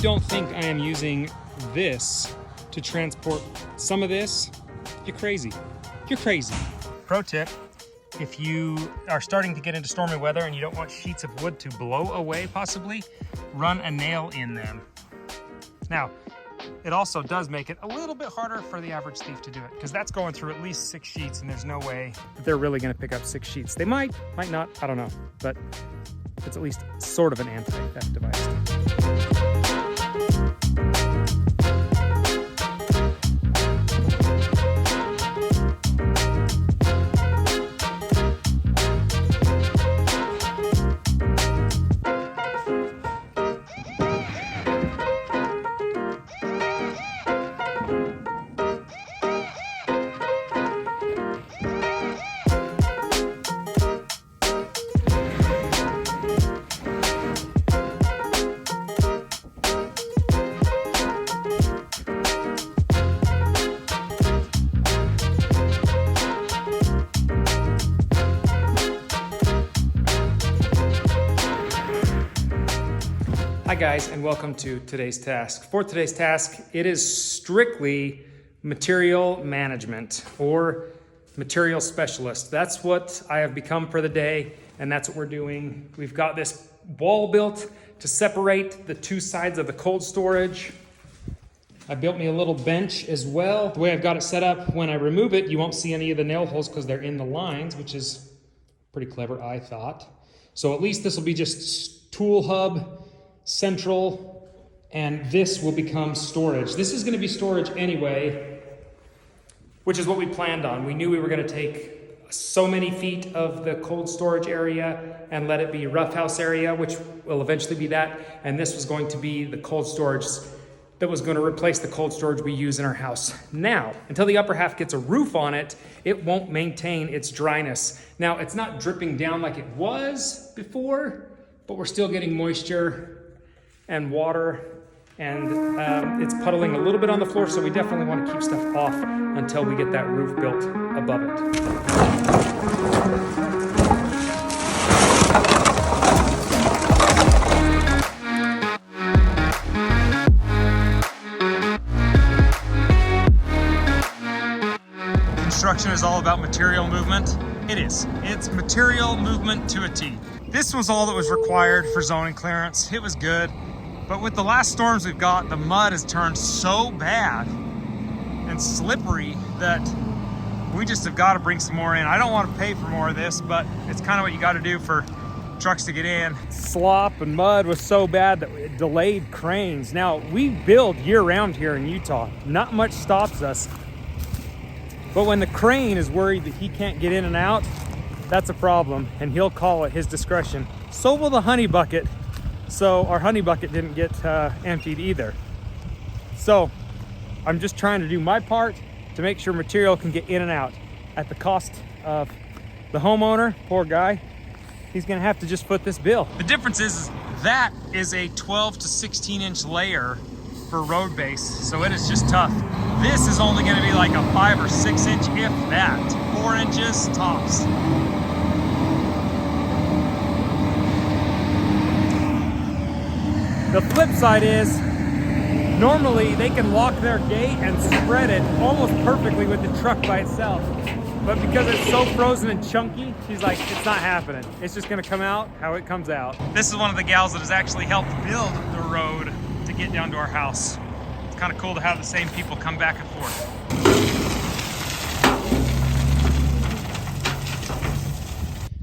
don't think I am using this to transport some of this, you're crazy. You're crazy. Pro tip, if you are starting to get into stormy weather and you don't want sheets of wood to blow away possibly, run a nail in them. Now, it also does make it a little bit harder for the average thief to do it, because that's going through at least 6 sheets, and there's no way that they're really gonna pick up 6 sheets. They might not, I don't know, but it's at least sort of an anti-theft device. Hi guys, and welcome to today's task. For today's task, it is strictly material management or material specialist. That's what I have become for the day, and that's what we're doing. We've got this wall built to separate the 2 sides of the cold storage. I built me a little bench as well. The way I've got it set up, when I remove it, you won't see any of the nail holes because they're in the lines, which is pretty clever, I thought. So at least this will be just tool hub, central, and this will become storage. This is going to be storage anyway, which is what we planned on. We knew we were going to take so many feet of the cold storage area and let it be roughhouse area, which will eventually be that, and this was going to be the cold storage that was going to replace the cold storage we use in our house. Now, until the upper half gets a roof on it, it won't maintain its dryness. Now, it's not dripping down like it was before, but we're still getting moisture and water, and it's puddling a little bit on the floor, so we definitely want to keep stuff off until we get that roof built above it. Construction is all about material movement. It is. It's material movement to a T. This was all that was required for zoning clearance. It was good. But with the last storms we've got, the mud has turned so bad and slippery that we just have got to bring some more in. I don't want to pay for more of this, but it's kind of what you got to do for trucks to get in. Slop and mud was so bad that it delayed cranes. Now, we build year-round here in Utah. Not much stops us. But when the crane is worried that he can't get in and out, that's a problem, and he'll call at his discretion. So will the honey bucket. So our honey bucket didn't get emptied either. So I'm just trying to do my part to make sure material can get in and out at the cost of the homeowner. Poor guy, he's gonna have to just foot this bill. The difference is that is a 12 to 16 inch layer for road base, so it is just tough. This is only gonna be like a 5 or 6 inch, if that, 4 inches tops. The flip side is, normally they can lock their gate and spread it almost perfectly with the truck by itself. But because it's so frozen and chunky, she's like, it's not happening. It's just gonna come out how it comes out. This is one of the gals that has actually helped build the road to get down to our house. It's kind of cool to have the same people come back and forth.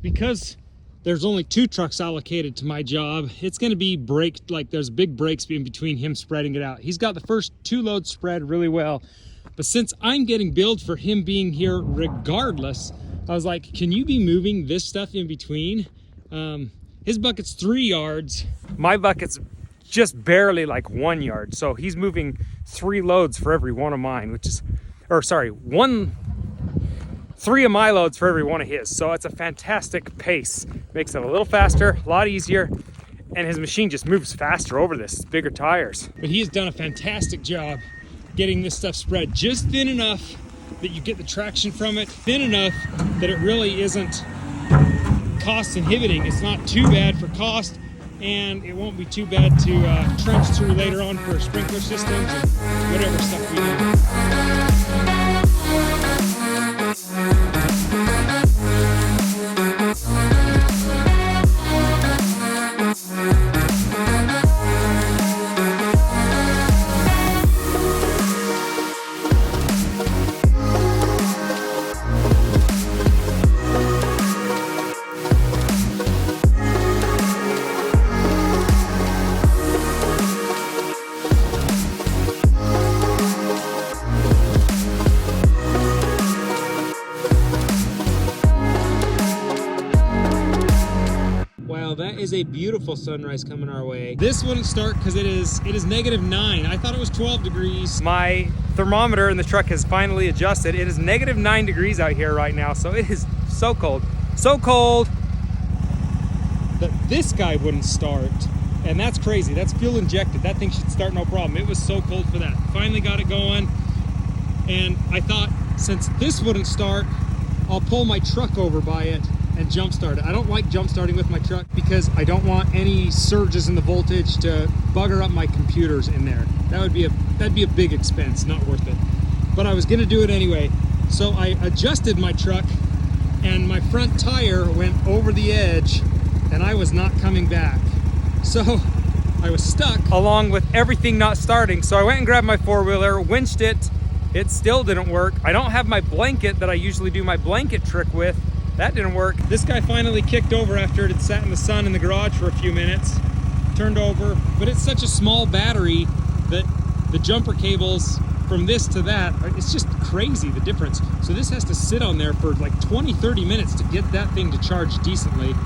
Because there's only 2 trucks allocated to my job, it's going to be braked, like there's big breaks in between him spreading it out. He's got the first 2 loads spread really well, but since I'm getting billed for him being here regardless, I was like, can you be moving this stuff in between? His bucket's 3 yards, my bucket's just barely like 1 yard, so he's moving 3 loads for every one of mine, which is, or sorry, 3 of my loads for every one of his. So it's a fantastic pace. Makes it a little faster, a lot easier, and his machine just moves faster over this, bigger tires. But he has done a fantastic job getting this stuff spread just thin enough that you get the traction from it, thin enough that it really isn't cost inhibiting. It's not too bad for cost, and it won't be too bad to trench through later on for sprinkler systems and whatever stuff we do. That is a beautiful sunrise coming our way. This wouldn't start because it is -9. I thought it was 12 degrees. My thermometer in the truck has finally adjusted. It is -9 degrees out here right now, so it is so cold. So cold that this guy wouldn't start. And that's crazy. That's fuel injected. That thing should start no problem. It was so cold for that. Finally got it going. And I thought, since this wouldn't start, I'll pull my truck over by it and jump start it. I don't like jump starting with my truck because I don't want any surges in the voltage to bugger up my computers in there. That'd be a big expense, not worth it. But I was gonna do it anyway. So I adjusted my truck and my front tire went over the edge and I was not coming back. So I was stuck along with everything not starting. So I went and grabbed my four-wheeler, winched it. It still didn't work. I don't have my blanket that I usually do my blanket trick with. That didn't work. This guy finally kicked over after it had sat in the sun in the garage for a few minutes. Turned over, but it's such a small battery that the jumper cables from this to that, it's just crazy, the difference. So this has to sit on there for like 20-30 minutes to get that thing to charge decently.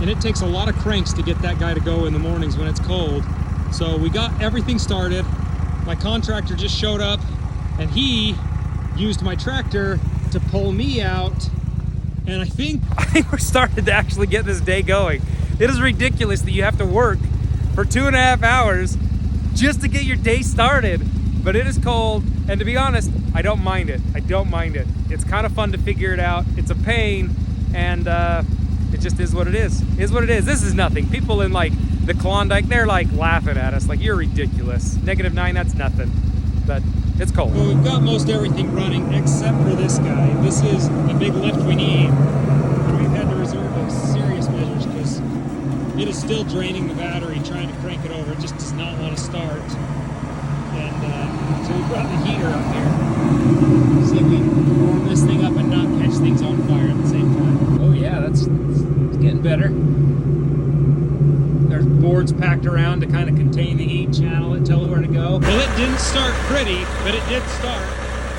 And it takes a lot of cranks to get that guy to go in the mornings when it's cold. So we got everything started. My contractor just showed up and he used my tractor to pull me out. And I think we're starting to actually get this day going. It is ridiculous that you have to work for 2.5 hours just to get your day started. But it is cold, and to be honest, I don't mind it. I don't mind it. It's kind of fun to figure it out. It's a pain, and it just is what it is. Is what it is. This is nothing. People in like the Klondike, they're like laughing at us, like you're ridiculous. -9, that's nothing. But it's cold. Well, we've got most everything running except for this guy. This is the big lift we need. And we've had to resort to serious measures because it is still draining the battery trying to crank it over. It just does not want to start. And so we brought the heater up here. See if we can warm this thing up and not catch things on fire at the same time. Oh yeah, it's getting better. There's boards packed around to kind of contain the heat, channel it, tell it where to go. Well, it didn't start pretty, but it did start.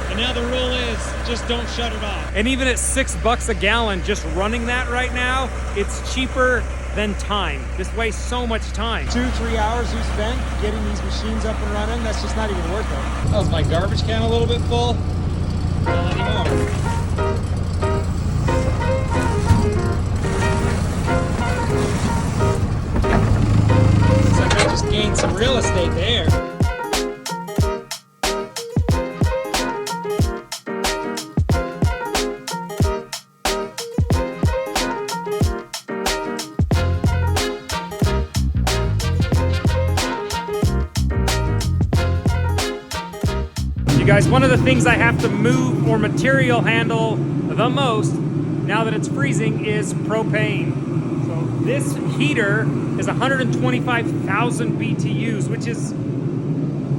And now the rule is, just don't shut it off. And even at $6 a gallon, just running that right now, it's cheaper than time. This wastes so much time. 2-3 hours you spent getting these machines up and running, that's just not even worth it. That was my garbage can a little bit full. Not anymore. Just gained some real estate there. You guys, one of the things I have to move or material handle the most now that it's freezing is propane. So this heater is 125,000 BTUs, which is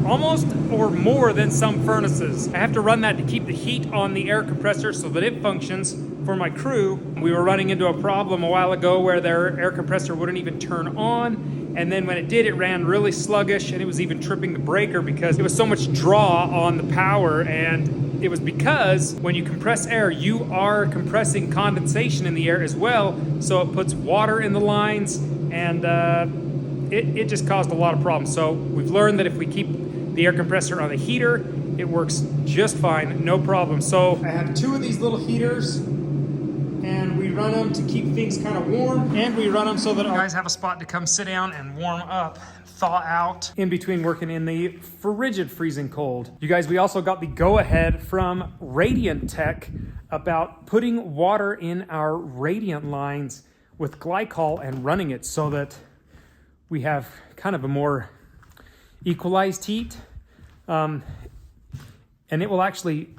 almost or more than some furnaces. I have to run that to keep the heat on the air compressor so that it functions for my crew. We were running into a problem a while ago where their air compressor wouldn't even turn on. And then when it did, it ran really sluggish and it was even tripping the breaker because it was so much draw on the power. And it was because when you compress air, you are compressing condensation in the air as well. So it puts water in the lines and it just caused a lot of problems. So we've learned that if we keep the air compressor on the heater, it works just fine, no problem. So I have 2 of these little heaters and we run them to keep things kind of warm, and we run them so that our guys have a spot to come sit down and warm up, thaw out in between working in the frigid freezing cold. You guys, we also got the go-ahead from Radiant Tech about putting water in our radiant lines with glycol and running it so that we have kind of a more equalized heat, and it will actually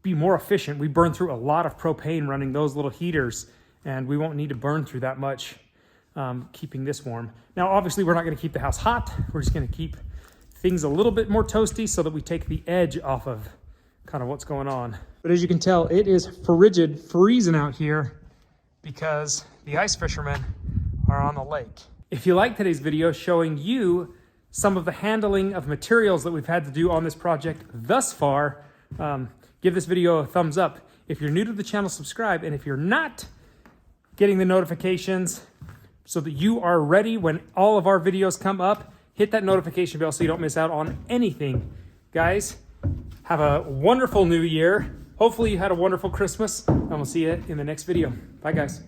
be more efficient. We burn through a lot of propane running those little heaters, and we won't need to burn through that much keeping this warm. Now, obviously, we're not going to keep the house hot. We're just going to keep things a little bit more toasty so that we take the edge off of kind of what's going on. But as you can tell, it is frigid, freezing out here because the ice fishermen are on the lake. If you like today's video showing you some of the handling of materials that we've had to do on this project thus far, give this video a thumbs up. If you're new to the channel, subscribe. And if you're not getting the notifications so that you are ready when all of our videos come up, hit that notification bell so you don't miss out on anything. Guys, have a wonderful new year. Hopefully you had a wonderful Christmas, and we'll see you in the next video. Bye, guys.